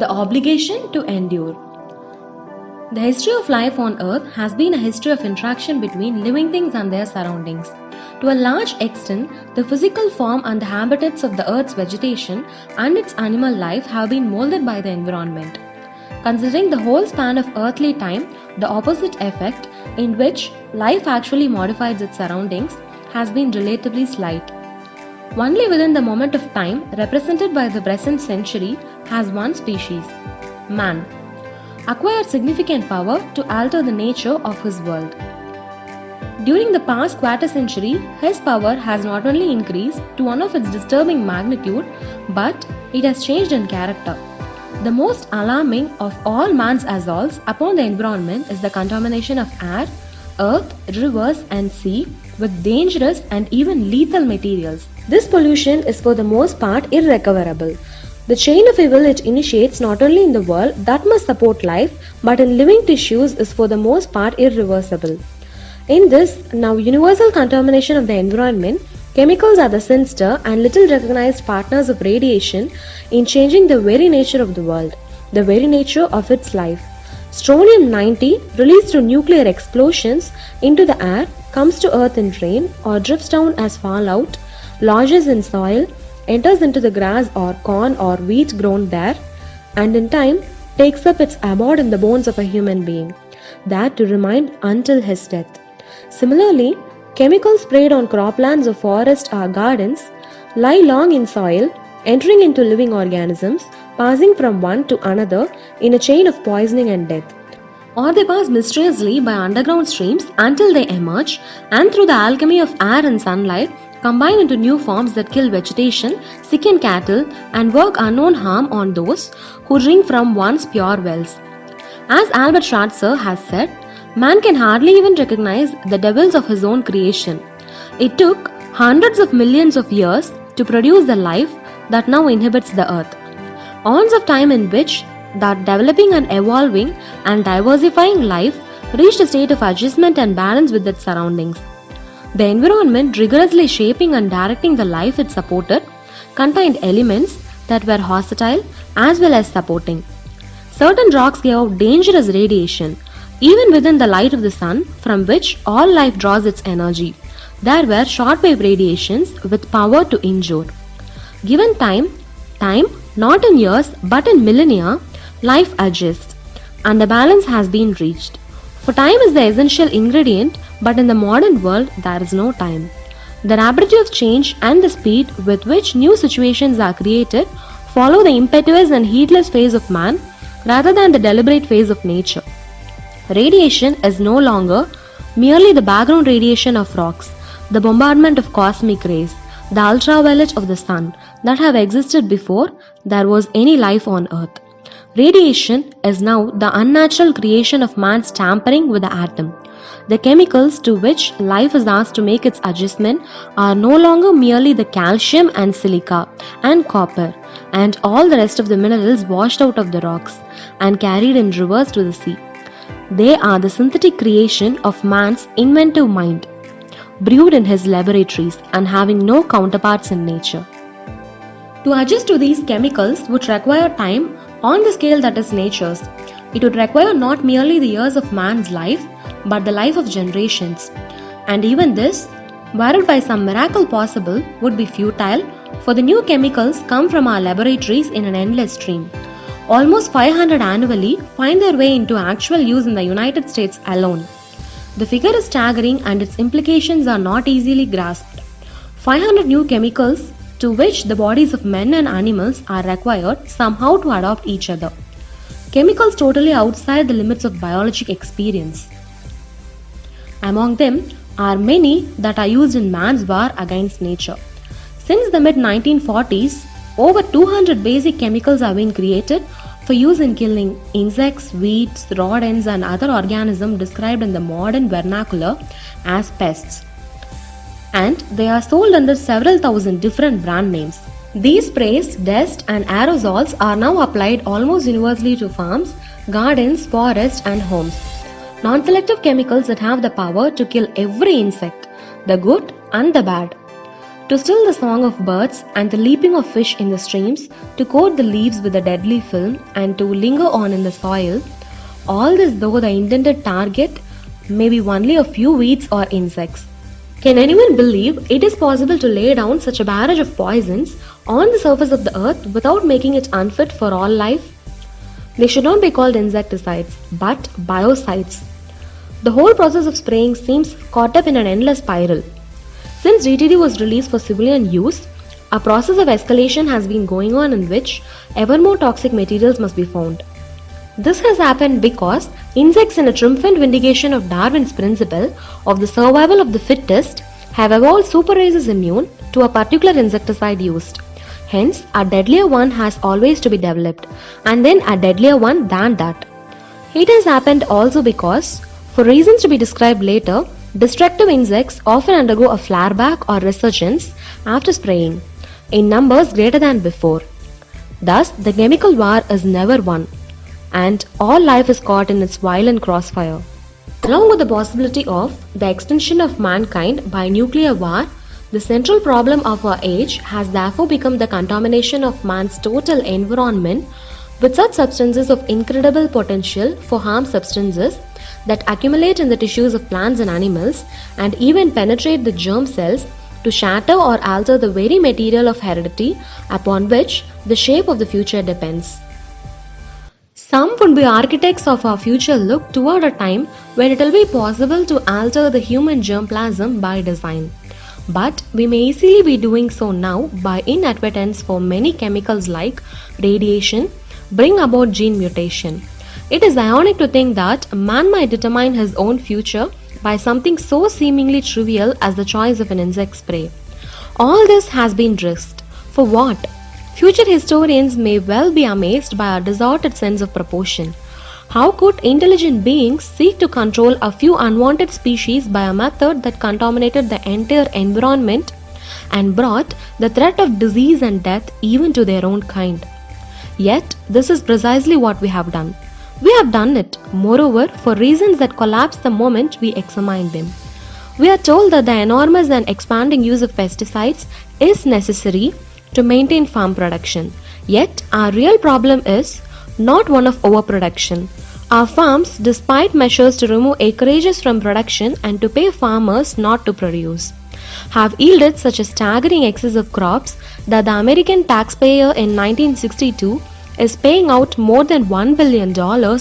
The obligation to endure. The history of life on Earth has been a history of interaction between living things and their surroundings. To a large extent, the physical form and the habitats of the Earth's vegetation and its animal life have been molded by the environment. Considering the whole span of earthly time, the opposite effect, in which life actually modifies its surroundings, has been relatively slight. Only within the moment of time represented by the present century has one species, man, acquired significant power to alter the nature of his world. During the past quarter century, his power has not only increased to one of its disturbing magnitude, but it has changed in character. The most alarming of all man's assaults upon the environment is the contamination of air, earth, rivers, and sea with dangerous and even lethal materials. This pollution is for the most part irrecoverable. The chain of evil it initiates not only in the world that must support life, but in living tissues is for the most part irreversible. In this now universal contamination of the environment, chemicals are the sinister and little recognized partners of radiation in changing the very nature of the world, the very nature of its life. Strontium-90, released through nuclear explosions into the air, comes to earth in rain or drifts down as fallout, lodges in soil, enters into the grass or corn or wheat grown there, and in time takes up its abode in the bones of a human being, there to remain until his death. Similarly, chemicals sprayed on croplands or forests or gardens lie long in soil, entering into living organisms, passing from one to another in a chain of poisoning and death. Or they pass mysteriously by underground streams until they emerge, and through the alchemy of air and sunlight, combine into new forms that kill vegetation, sicken cattle, and work unknown harm on those who drink from once pure wells. As Albert Schweitzer has said, man can hardly even recognize the devils of his own creation. It took hundreds of millions of years to produce the life that now inhabits the earth. Aeons of time in which that developing and evolving and diversifying life reached a state of adjustment and balance with its surroundings. The environment, rigorously shaping and directing the life it supported, contained elements that were hostile as well as supporting. Certain rocks gave out dangerous radiation, even within the light of the sun, from which all life draws its energy. There were shortwave radiations with power to injure. Given time, not in years but in millennia, life adjusts, and the balance has been reached. For time is the essential ingredient, but in the modern world there is no time. The rapidity of change and the speed with which new situations are created follow the impetuous and heedless phase of man rather than the deliberate phase of nature. Radiation is no longer merely the background radiation of rocks, the bombardment of cosmic rays, the ultraviolet of the sun that have existed before there was any life on earth. Radiation is now the unnatural creation of man's tampering with the atom. The chemicals to which life is asked to make its adjustment are no longer merely the calcium and silica and copper and all the rest of the minerals washed out of the rocks and carried in rivers to the sea. They are the synthetic creation of man's inventive mind, brewed in his laboratories and having no counterparts in nature. To adjust to these chemicals would require time on the scale that is nature's. It would require not merely the years of man's life, but the life of generations. And even this, were it by some miracle possible, would be futile, for the new chemicals come from our laboratories in an endless stream. Almost 500 annually find their way into actual use in the United States alone. The figure is staggering and its implications are not easily grasped. 500 new chemicals to which the bodies of men and animals are required somehow to adopt each other. Chemicals totally outside the limits of biologic experience. Among them are many that are used in man's war against nature. Since the mid-1940s, over 200 basic chemicals have been created for use in killing insects, weeds, rodents and other organisms described in the modern vernacular as pests. And they are sold under several thousand different brand names. These sprays, dust and aerosols are now applied almost universally to farms, gardens, forests and homes. Non-selective chemicals that have the power to kill every insect, the good and the bad. to still the song of birds and the leaping of fish in the streams, to coat the leaves with a deadly film and to linger on in the soil, all this though the intended target may be only a few weeds or insects. Can anyone believe it is possible to lay down such a barrage of poisons on the surface of the earth without making it unfit for all life? They should not be called insecticides, but biocides. The whole process of spraying seems caught up in an endless spiral. Since DDT was released for civilian use, a process of escalation has been going on in which ever more toxic materials must be found. This has happened because insects, in a triumphant vindication of Darwin's principle of the survival of the fittest, have evolved super races immune to a particular insecticide used. Hence, a deadlier one has always to be developed, and then a deadlier one than that. It has happened also because, for reasons to be described later, destructive insects often undergo a flare-back or resurgence after spraying, in numbers greater than before. Thus, the chemical war is never won, and all life is caught in its violent crossfire. Along with the possibility of the extinction of mankind by nuclear war, the central problem of our age has therefore become the contamination of man's total environment with such substances of incredible potential for harm substances that accumulate in the tissues of plants and animals and even penetrate the germ cells to shatter or alter the very material of heredity upon which the shape of the future depends. Some would be architects of our future look toward a time when it will be possible to alter the human germplasm by design. But we may easily be doing so now by inadvertence, for many chemicals like radiation bring about gene mutation. It is ironic to think that man might determine his own future by something so seemingly trivial as the choice of an insect spray. All this has been risked. For what? Future historians may well be amazed by our distorted sense of proportion. How could intelligent beings seek to control a few unwanted species by a method that contaminated the entire environment and brought the threat of disease and death even to their own kind? Yet, this is precisely what we have done. We have done it, moreover, for reasons that collapse the moment we examine them. We are told that the enormous and expanding use of pesticides is necessary to maintain farm production. Yet, our real problem is not one of overproduction. Our farms, despite measures to remove acreages from production and to pay farmers not to produce, have yielded such a staggering excess of crops that the American taxpayer in 1962 is paying out more than $1 billion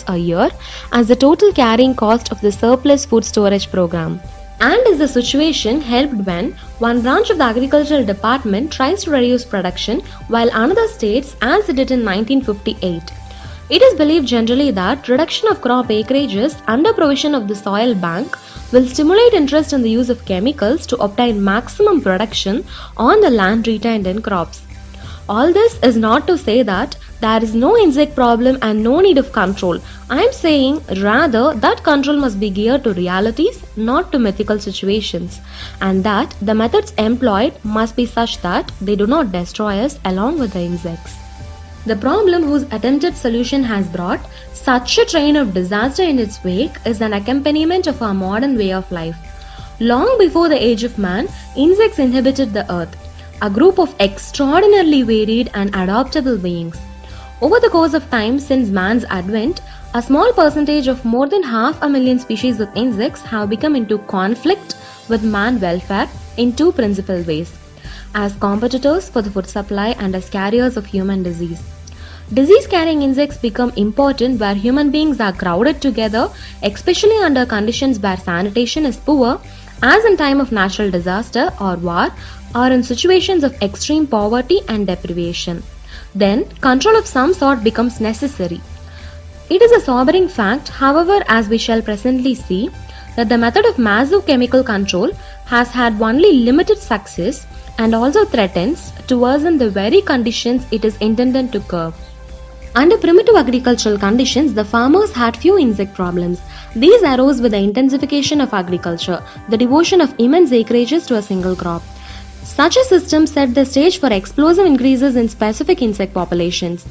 a year as the total carrying cost of the surplus food storage program. And is the situation helped when one branch of the agricultural department tries to reduce production while another states, as it did in 1958. It is believed generally that reduction of crop acreages under provision of the soil bank will stimulate interest in the use of chemicals to obtain maximum production on the land retained in crops. All this is not to say that there is no insect problem and no need of control. I am saying rather that control must be geared to realities, not to mythical situations, and that the methods employed must be such that they do not destroy us along with the insects. The problem whose attempted solution has brought such a train of disaster in its wake is an accompaniment of our modern way of life. Long before the age of man, insects inhabited the earth, a group of extraordinarily varied and adaptable beings. Over the course of time since man's advent, a small percentage of more than 500,000 species of insects have become into conflict with man welfare in two principal ways: as competitors for the food supply and as carriers of human disease. Disease-carrying insects become important where human beings are crowded together, especially under conditions where sanitation is poor, as in time of natural disaster or war, or in situations of extreme poverty and deprivation. Then, control of some sort becomes necessary. It is a sobering fact, however, as we shall presently see, that the method of massive chemical control has had only limited success and also threatens to worsen the very conditions it is intended to curb. Under primitive agricultural conditions, the farmers had few insect problems. These arose with the intensification of agriculture, the devotion of immense acreages to a single crop. Such a system set the stage for explosive increases in specific insect populations.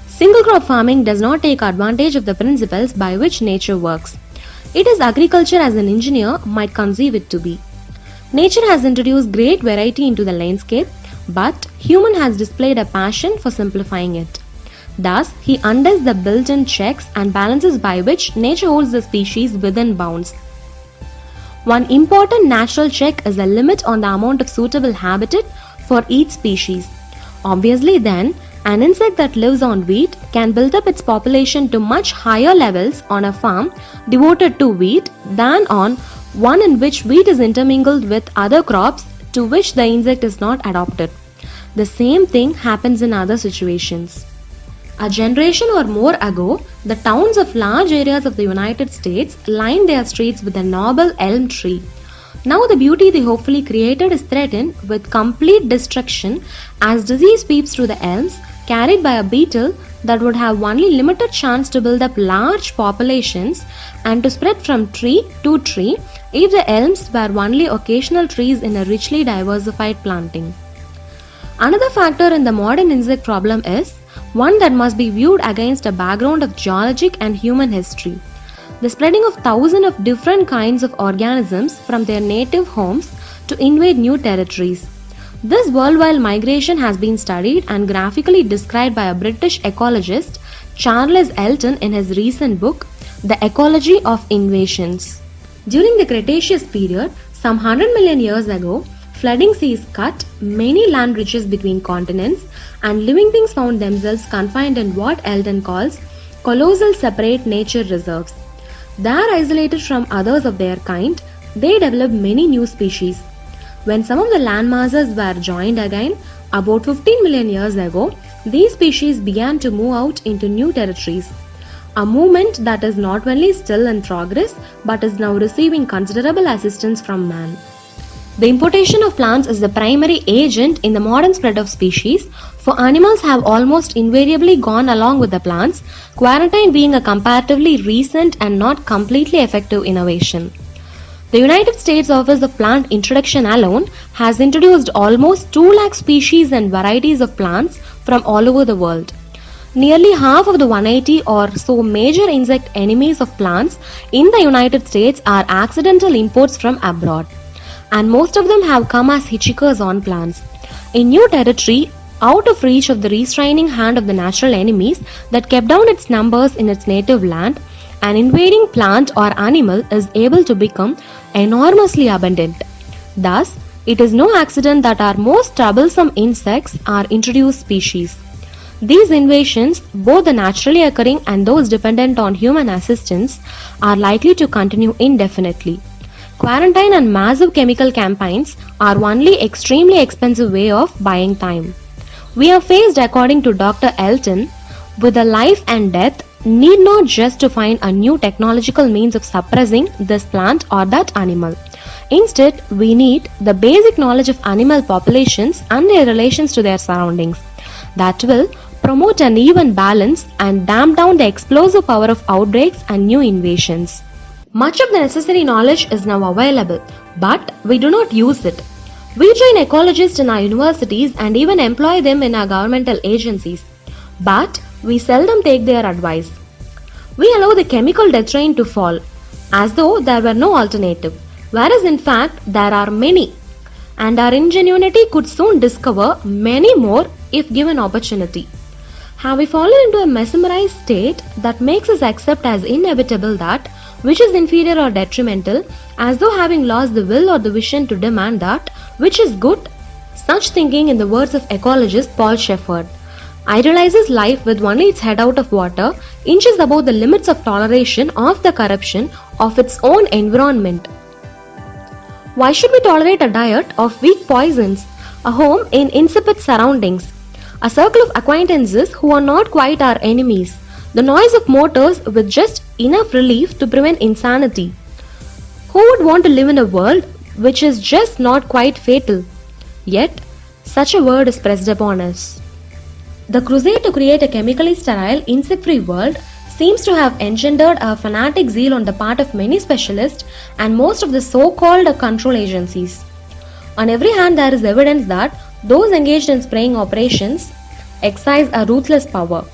Single crop farming does not take advantage of the principles by which nature works. It is agriculture as an engineer might conceive it to be. Nature has introduced great variety into the landscape, but human has displayed a passion for simplifying it. Thus, he undoes the built-in checks and balances by which nature holds the species within bounds. One important natural check is a limit on the amount of suitable habitat for each species. Obviously then, an insect that lives on wheat can build up its population to much higher levels on a farm devoted to wheat than on one in which wheat is intermingled with other crops to which the insect is not adapted. The same thing happens in other situations. A generation or more ago, the towns of large areas of the United States lined their streets with a noble elm tree. Now the beauty they hopefully created is threatened with complete destruction as disease sweeps through the elms, carried by a beetle that would have only limited chance to build up large populations and to spread from tree to tree if the elms were only occasional trees in a richly diversified planting. Another factor in the modern insect problem is one that must be viewed against a background of geologic and human history. The spreading of thousands of different kinds of organisms from their native homes to invade new territories. This worldwide migration has been studied and graphically described by a British ecologist, Charles Elton, in his recent book, The Ecology of Invasions. During the Cretaceous period, some 100 million years ago, flooding seas cut many land bridges between continents, and living things found themselves confined in what Elton calls colossal separate nature reserves. There, isolated from others of their kind, they developed many new species. When some of the land masses were joined again, about 15 million years ago, these species began to move out into new territories. A movement that is not only still in progress but is now receiving considerable assistance from man. The importation of plants is the primary agent in the modern spread of species, for animals have almost invariably gone along with the plants, quarantine being a comparatively recent and not completely effective innovation. The United States Office of Plant Introduction alone has introduced almost 2 lakh species and varieties of plants from all over the world. Nearly half of the 180 or so major insect enemies of plants in the United States are accidental imports from abroad, and most of them have come as hitchhikers on plants. In new territory, out of reach of the restraining hand of the natural enemies that kept down its numbers in its native land, an invading plant or animal is able to become enormously abundant. Thus, it is no accident that our most troublesome insects are introduced species. These invasions, both the naturally occurring and those dependent on human assistance, are likely to continue indefinitely. Quarantine and massive chemical campaigns are only extremely expensive way of buying time. We are faced, according to Dr. Elton, with the life and death need not just to find a new technological means of suppressing this plant or that animal. Instead, we need the basic knowledge of animal populations and their relations to their surroundings that will promote an even balance and damp down the explosive power of outbreaks and new invasions. Much of the necessary knowledge is now available, but we do not use it. We train ecologists in our universities and even employ them in our governmental agencies, but we seldom take their advice. We allow the chemical death train to fall, as though there were no alternative, whereas in fact there are many, and our ingenuity could soon discover many more if given opportunity. Have we fallen into a mesmerized state that makes us accept as inevitable that which is inferior or detrimental, as though having lost the will or the vision to demand that which is good? Such thinking, in the words of ecologist Paul Shepard, idealizes life with only its head out of water, inches above the limits of toleration of the corruption of its own environment. Why should we tolerate a diet of weak poisons, a home in insipid surroundings, a circle of acquaintances who are not quite our enemies, the noise of motors with just enough relief to prevent insanity? Who would want to live in a world which is just not quite fatal? Yet, such a word is pressed upon us. The crusade to create a chemically sterile, insect-free world seems to have engendered a fanatic zeal on the part of many specialists and most of the so-called control agencies. On every hand, there is evidence that those engaged in spraying operations exercise a ruthless power.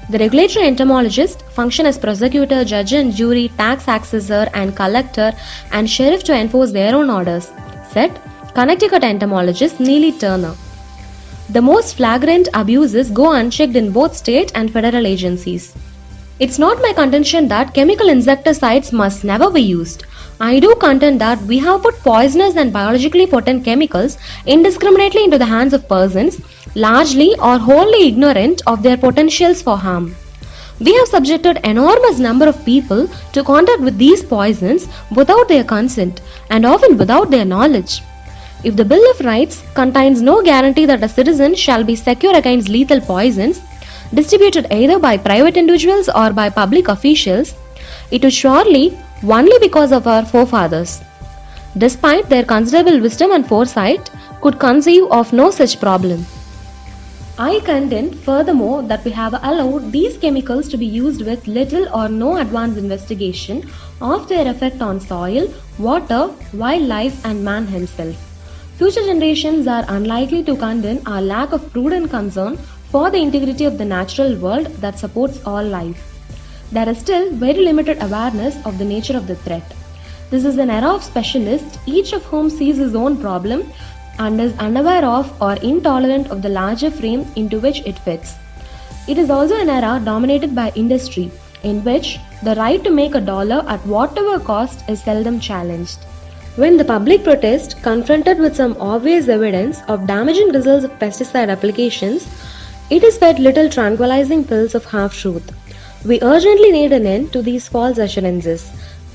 The regulatory entomologist function as prosecutor, judge and jury, tax assessor and collector and sheriff to enforce their own orders. said Connecticut entomologist Neely Turner. The most flagrant abuses go unchecked in both state and federal agencies. It's not my contention that chemical insecticides must never be used. I do contend that we have put poisonous and biologically potent chemicals indiscriminately into the hands of persons, largely or wholly ignorant of their potentials for harm. We have subjected enormous number of people to contact with these poisons without their consent and often without their knowledge. If the Bill of Rights contains no guarantee that a citizen shall be secure against lethal poisons, distributed either by private individuals or by public officials, it is surely only because of our forefathers, despite their considerable wisdom and foresight, could conceive of no such problem. I contend furthermore that we have allowed these chemicals to be used with little or no advanced investigation of their effect on soil, water, wildlife and man himself. Future generations are unlikely to condemn our lack of prudent concern for the integrity of the natural world that supports all life. There is still very limited awareness of the nature of the threat. This is an era of specialists, each of whom sees his own problem and is unaware of or intolerant of the larger frame into which it fits. It is also an era dominated by industry, in which the right to make a dollar at whatever cost is seldom challenged. When the public protest, confronted with some obvious evidence of damaging results of pesticide applications, it is fed little tranquilizing pills of half-truth. We urgently need an end to these false assurances,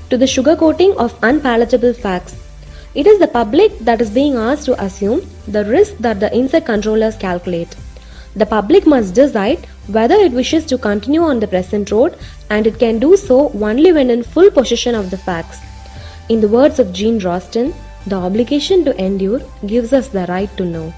to the sugarcoating of unpalatable facts. It is the public that is being asked to assume the risk that the insect controllers calculate. The public must decide whether it wishes to continue on the present road, and it can do so only when in full possession of the facts. In the words of Jean Roston, the obligation to endure gives us the right to know.